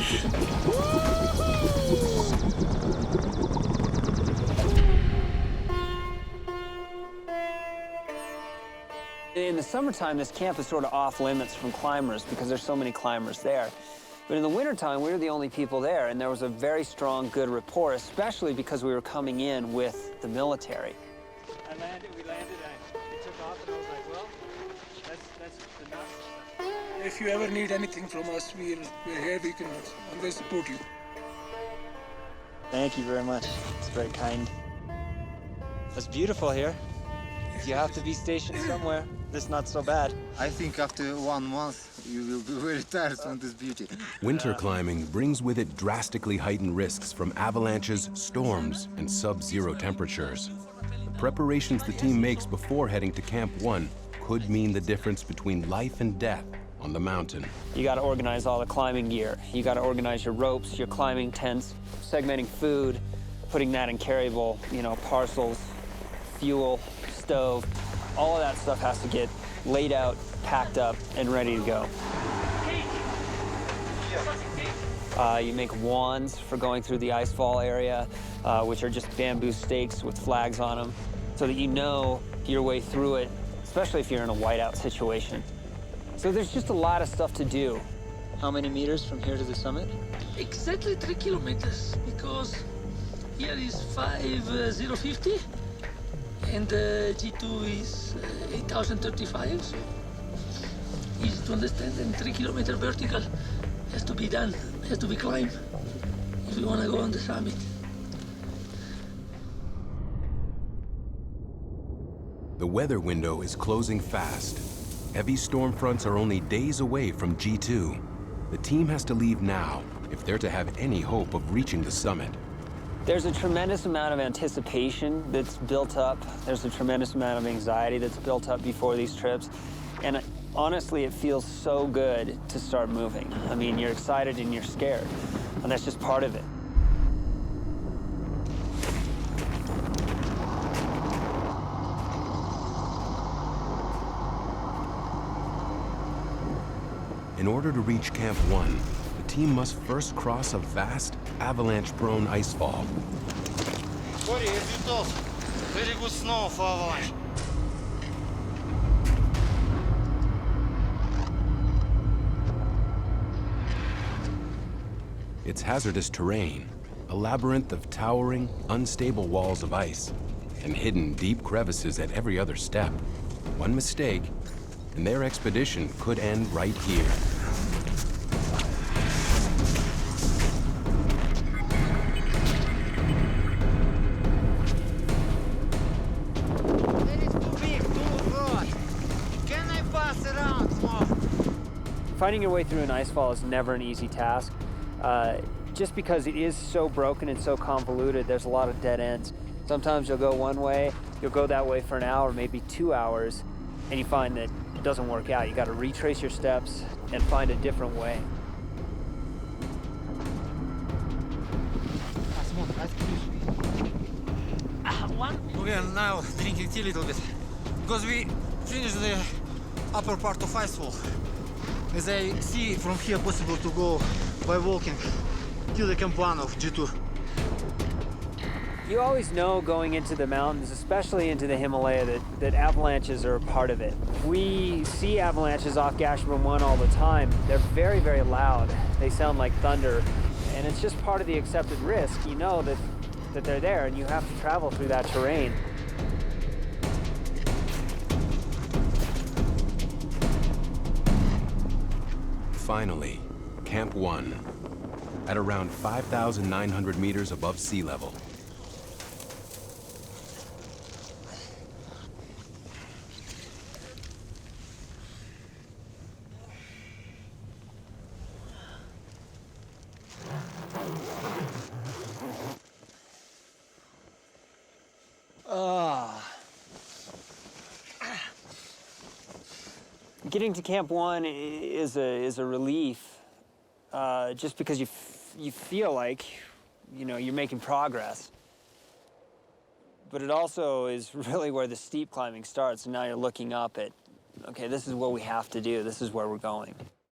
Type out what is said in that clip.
In the summertime, this camp is sort of off limits from climbers because there's so many climbers there. But in the wintertime, we were the only people there, and there was a very strong, good rapport, especially because we were coming in with the military. We landed, and it took off, and I was like, well, that's enough. If you ever need anything from us, we're here, we can always support you. Thank you very much. It's very kind. It's beautiful here. You have to be stationed somewhere. This is not so bad. I think after 1 month, you will be very tired from this beauty. Winter climbing brings with it drastically heightened risks from avalanches, storms, and sub-zero temperatures. The preparations the team makes before heading to Camp 1 could mean the difference between life and death on the mountain. You got to organize all the climbing gear. You got to organize your ropes, your climbing tents, segmenting food, putting that in carryable, parcels, fuel, stove. All of that stuff has to get laid out, packed up, and ready to go. You make wands for going through the icefall area, which are just bamboo stakes with flags on them, so that you know your way through it, especially if you're in a whiteout situation. So there's just a lot of stuff to do. How many meters from here to the summit? Exactly 3 kilometers, because here is 5050, and G2 is 8035, so easy to understand, and 3 kilometer vertical has to be done, has to be climbed if you want to go on the summit. The weather window is closing fast. Heavy storm fronts are only days away from G2. The team has to leave now if they're to have any hope of reaching the summit. There's a tremendous amount of anticipation that's built up. There's a tremendous amount of anxiety that's built up before these trips. And honestly, it feels so good to start moving. I mean, you're excited and you're scared, and that's just part of it. In order to reach Camp 1, the team must first cross a vast, avalanche-prone icefall. Cory, as you told, very good snow for avalanche. It's hazardous terrain, a labyrinth of towering, unstable walls of ice, and hidden deep crevices at every other step. One mistake, and their expedition could end right here. Finding your way through an icefall is never an easy task. Just because it is so broken and so convoluted, there's a lot of dead ends. Sometimes you'll go one way, you'll go that way for an hour, maybe 2 hours, and you find that it doesn't work out. You got to retrace your steps and find a different way. We are now drinking tea a little bit, because we finished the upper part of icefall. As I see from here, possible to go by walking till the Camp 1 of G2. You always know going into the mountains, especially into the Himalaya, that avalanches are a part of it. We see avalanches off Gasherbrum 1 all the time. They're very, very loud. They sound like thunder, and it's just part of the accepted risk. You know that they're there, and you have to travel through that terrain. Finally, Camp 1, at around 5,900 meters above sea level. Getting to Camp 1 is a relief, just because you feel like, you're making progress. But it also is really where the steep climbing starts, and now you're looking up at, okay, this is what we have to do, this is where we're going.